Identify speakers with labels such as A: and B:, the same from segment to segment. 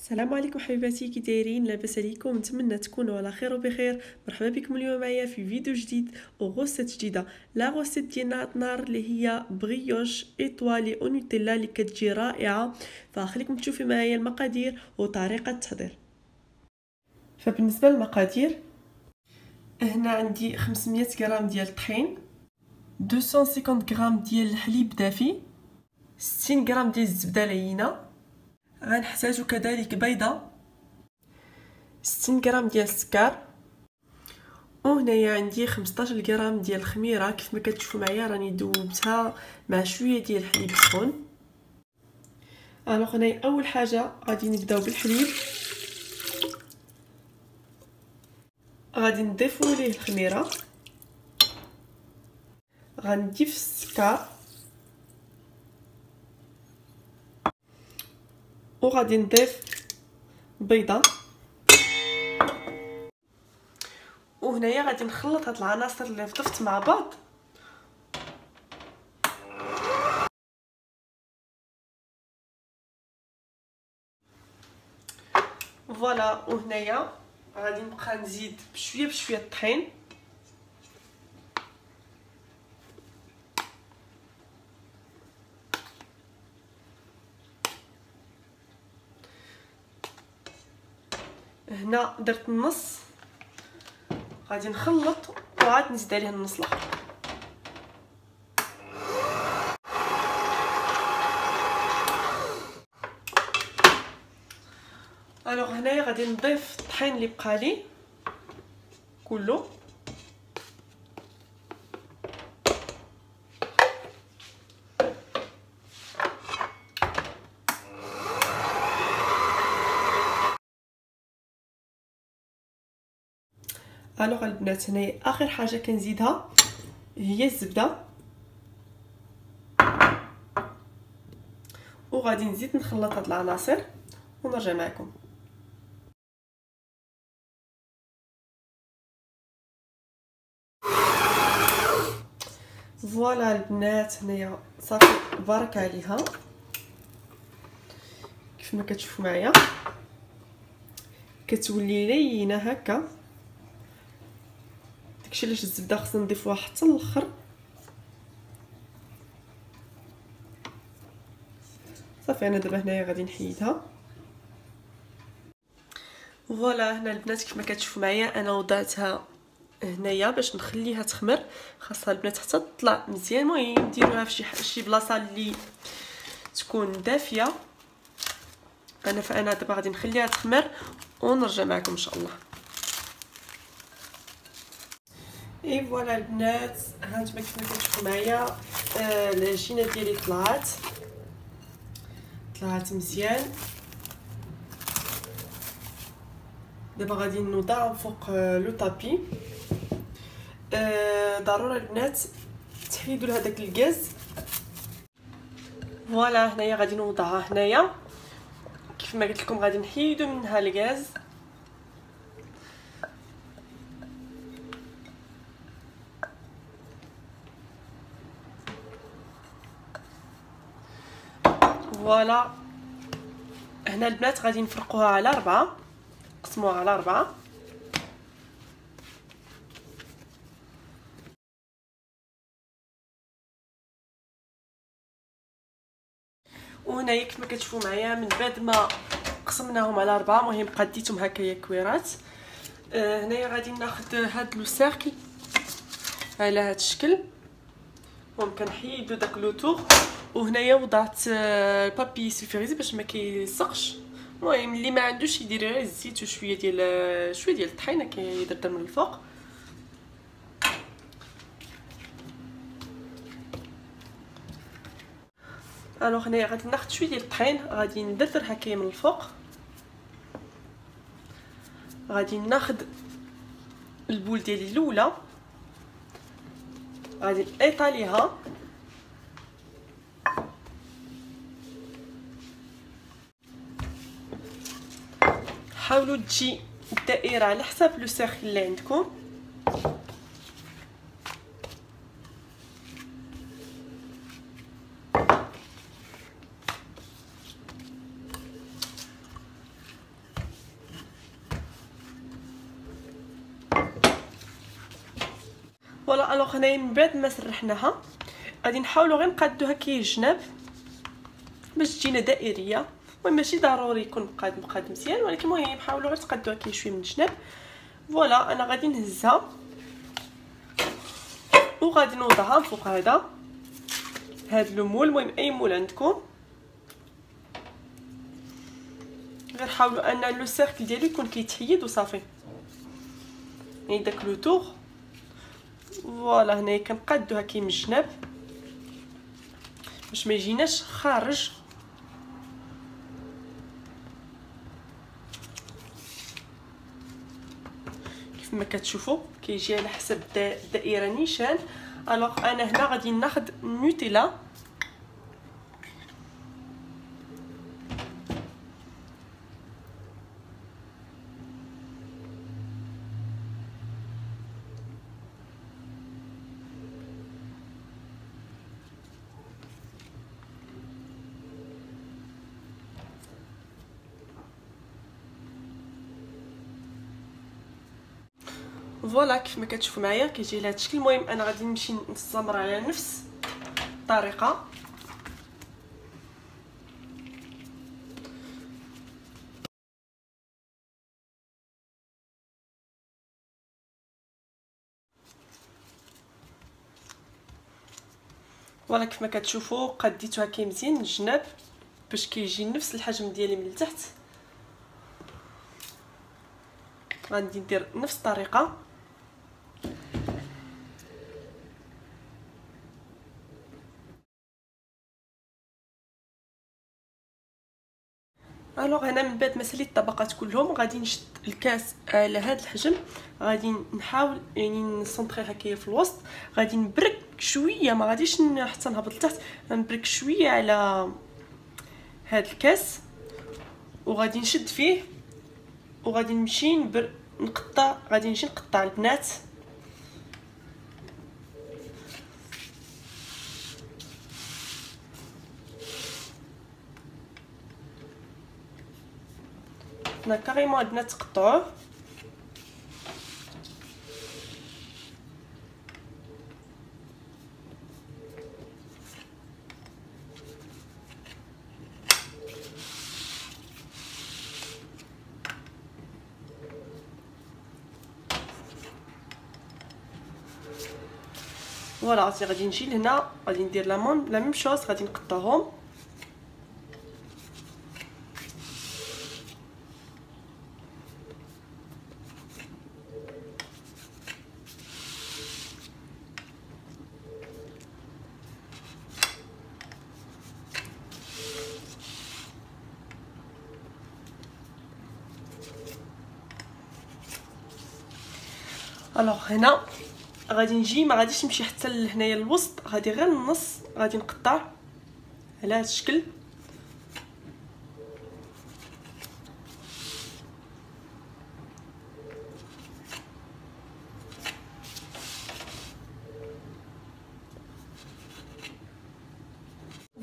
A: السلام عليكم حبيباتي، كي دايرين؟ لاباس عليكم؟ نتمنى تكونوا على خير وبخير. مرحبا بكم اليوم معايا في فيديو جديد وغوسيت جديده. لا غوسيت ديالنا هاد النهار اللي هي بريوش ايطوالي او نوتيلا اللي كتجي رائعه. فخليكم تشوفي معايا المقادير وطريقه التحضير. فبالنسبه للمقادير، هنا عندي 500 غرام ديال الطحين، 250 غرام ديال الحليب دافي، 60 غرام ديال الزبده لينه. غنحتاجو كذلك بيضه، 60 غرام ديال السكر، وهنايا عندي 15 غرام ديال الخميره. كيف ما كتشوفوا معايا راني ذوبتها مع شويه ديال الحليب سخون. الوغ هنايا اول حاجه غادي نبداو بالحليب، غادي نضيفوا ليه الخميره، غنضيف السكر، وغادي نضيف بيضه. وهنايا غادي نخلط هاد العناصر اللي ضفت مع بعض. فوالا، وهنايا غادي نبقى نزيد بشويه بشويه الطحين. هنا درت النص، غادي نخلط وعاد نزيد عليه النص الاخر. الوغ هنايا غادي نضيف الطحين اللي بقى لي كله، الوغ البنات هنايا اخر حاجه كنزيدها هي الزبده، وغادي نزيد نخلط هاد العناصر ونرجع معكم. فوالا البنات هنايا صافي بارك عليها. كيف ما كتشوفوا معايا كتولي لينه هكا. داكشي علاش الزبده خصنا نضيفوها حتى الاخر. صافي انا دابا هنايا غادي نحيدها. فوالا هنا البنات كيف ما كتشوفوا معايا انا وضعتها هنايا باش نخليها تخمر. خاصها البنات حتى تطلع مزيان. المهم ديروها في شي بلاصه اللي تكون دافيه. فانا دابا غادي نخليها تخمر ونرجع معكم ان شاء الله. اي فوالا البنات، هانتوما كيف ما كتشوفوا معايا العجينه ديالي طلعت مزيان. دابا غادي نوضع فوق لو طابي. ضروري البنات تحيدوا لهداك الغاز. فوالا هنايا غادي نوضعها هنايا كيف ما قلت لكم، غادي نحيدوا منها الغاز. فوالا هنا البنات غادي نفرقوها على 4، نقسموها على 4. وهنايا كيف ما كتشوفوا معايا من بعد ما قسمناهم على 4، المهم قديتهم هكايا كويرات. هنايا غادي ناخذ هاد لو سيركل على هاد الشكل، ممكن نحيدو داك لو طور. وهنايا وضعت بابي سيلفيريزي باش ما كيلصقش. المهم اللي ما عندوش يدير غير الزيت وشويه ديال الطحينه كيدردر من الفوق. الوغ هنايا غادي ناخذ شويه ديال الطحين، غادي ندردر هكايا من الفوق. غادي ناخذ البول ديالي الاولى، غادي نطيطاليها، حاولوا تجي الدائره على حساب لو سيركل اللي عندكم. فوالا. الوغ هنايا من بعد ما سرحناها غادي نحاولوا غير نقادوها كي الجناب باش تجينا دائريه. المهم ماشي ضروري يكون مقاد مزيان، ولكن المهم حاولوا غير تقادوها كي شويه من الجناب. فوالا انا غادي نهزها وغادي نوضعها فوق هذا لو مول. المهم اي مول عندكم، غير حاولوا ان لو سيركل ديالو يكون كيتحيد وصافي، يعني داك لو طور. فوالا هنايا كنقادوها كي من الجناب باش ما يجيناش خارج. كيف ما كتشوفوا كيجي على حسب الدائره نيشان. الوغ انا هنا غادي ناخذ نوتيلا، فوالا كيف ما كتشوفوا معايا كيجي لهذا الشكل. المهم انا غادي نمشي نستمر على نفس الطريقه. فوالا كيف ما كتشوفوا قديتوها كي مزيان من الجناب باش كيجي نفس الحجم ديالي من التحت. غادي ندير نفس الطريقه. الوغ هنا من بعد ما ساليت الطبقات كلهم غادي نشد الكاس على هذا الحجم، غادي نحاول يعني نسونطري هكايا في الوسط. غادي نبرك شويه، ما غاديش حتى نهبط لتحت، نبرك شويه على هذا الكاس وغادي نشد فيه وغادي نمشي نقطع. غادي نمشي نقطع البنات. انا كاريمون البنات تقطعوه. فوالا غادي نجي لهنا غادي ندير لا ميم شوز، غادي نقطعهم. الوغ هنا غادي نجي، ما غاديش نمشي حتى لهنايا الوسط، غادي غير النص غادي نقطع على هذا الشكل.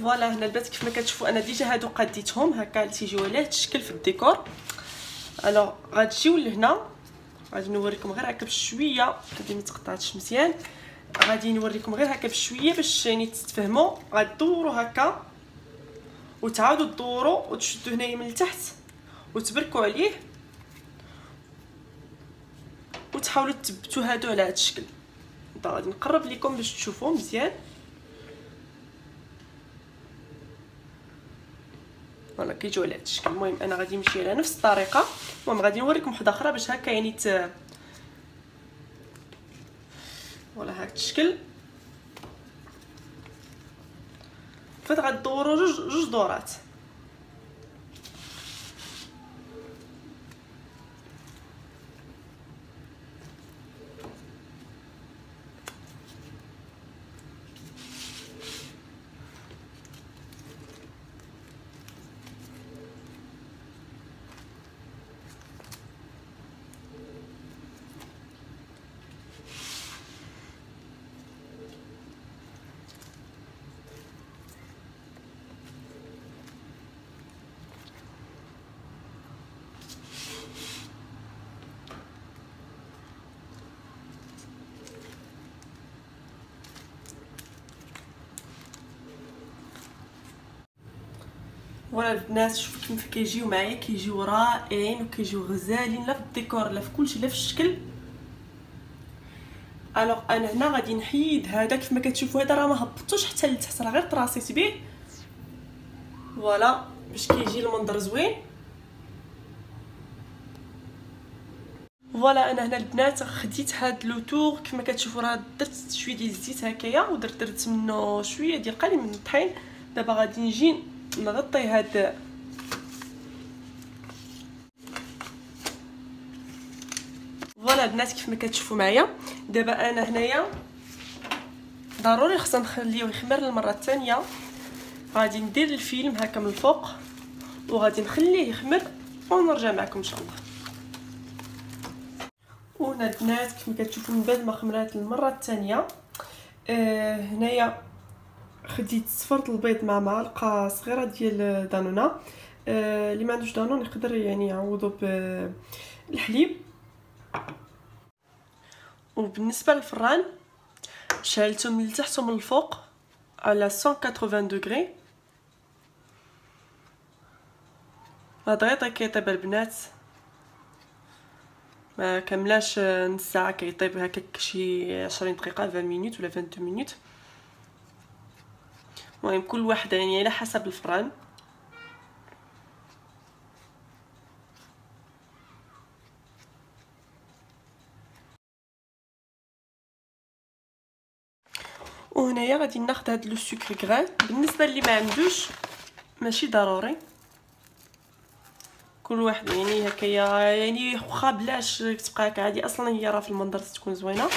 A: فوالا هنا البنات كيف ما كتشوفوا انا ديجا هادو قديتهم هكا تيجيو على هذا الشكل في الديكور. الوغ غتجيو لهنا غادي نوريكم غير هكا بشويه، هذه ما تقطعتش مزيان. غادي نوريكم غير هكا بشويه باش يعني تتفهموا. غدوروا هكا وتعاودوا تدوروا وتشدوا هنايا من التحت وتبركوا عليه وتحاولوا تثبتوا هادو على هذا الشكل. غادي نقرب لكم باش تشوفوا مزيان. فوالا كيجيو على هذا الشكل. المهم انا غادي نمشي على نفس الطريقه. المهم غادي نوريكم وحده اخرى باش هكا يعني فوالا هذا الشكل. فات غدوروا جوج دورات. فوالا البنات شوفوا كيف كيجيو معايا، كيجيو رائعين وكيجيو غزالين، لا في الديكور لا في كلشي لا في الشكل. الوغ انا هنا غادي نحيد هذا كيف ما كتشوفوا، هذا راه ما هبطوش حتى لتحت، راه غير طراسيت به فوالا باش كيجي المنظر زوين. فوالا انا هنا البنات خديت هاد لو تور كيف ما كتشوفوا، راه درت شويه ديال الزيت هكايا ودرت منه شويه ديال قليل من الطحين. دابا غادي نجي نغطي هاد فوالا البنات كيف ما كتشوفوا معايا. دابا انا هنايا ضروري خصنا نخليوه يخمر للمره الثانيه. غادي ندير الفيلم هكا من الفوق وغادي نخليه يخمر ونرجع معكم ان شاء الله. وهنا البنات كيف ما كتشوفوا من بعد ما خمرات المره الثانيه، هنايا خديت صفرت البيض مع معلقه صغيره ديال دانونا. اللي ما عندوش دانون يقدر يعني يعوضو بالحليب. وبالنسبه للفران شعلته من التحت ومن الفوق على 180 دوغري. دغيا كيطيب البنات، ما كملاش نص ساعه، كيطيب هكاك شي 20 دقيقه 20 مينوت ولا 22 مينوت. المهم كل واحده يعني على حسب الفران. وهنايا غادي ناخذ هاد لو سكر غران. بالنسبه اللي ما عندوش ماشي ضروري، كل واحد يعني هكايا يعني واخا بلاش تبقى هكا عادي، اصلا هي راه في المنظر تكون زوينه.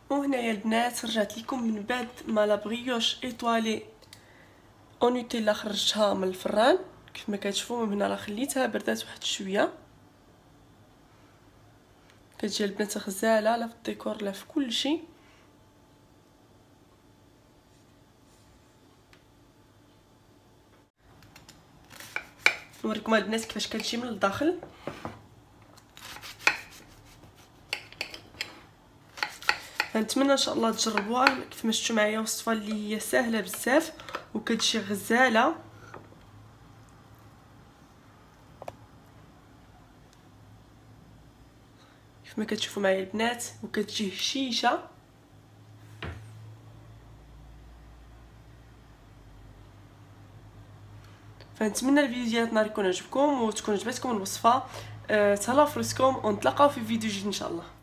A: وهنايا البنات رجعت لكم من بعد ما لا بريوش ايطوالي او نوتيلا خرجتها من الفران. كيف ما كتشوفوا من هنا راه خليتها بردات واحد شويه. كتجي البنات غزاله لا في الديكور لا في كل شيء. نوريكم البنات كيفاش كتجي من الداخل. نتمنى ان شاء الله تجربوها. كيف ما شفتوا معايا وصفه اللي هي سهله بزاف وكتجي غزاله. كيف ما كتشوفوا معايا البنات وكتجي هشيشه. فنتمنى الفيديو ديالنا يكون عجبكم وتكون عجبتكم الوصفه. تهلاو في راسكم ونتلاقاو في فيديو جديد ان شاء الله.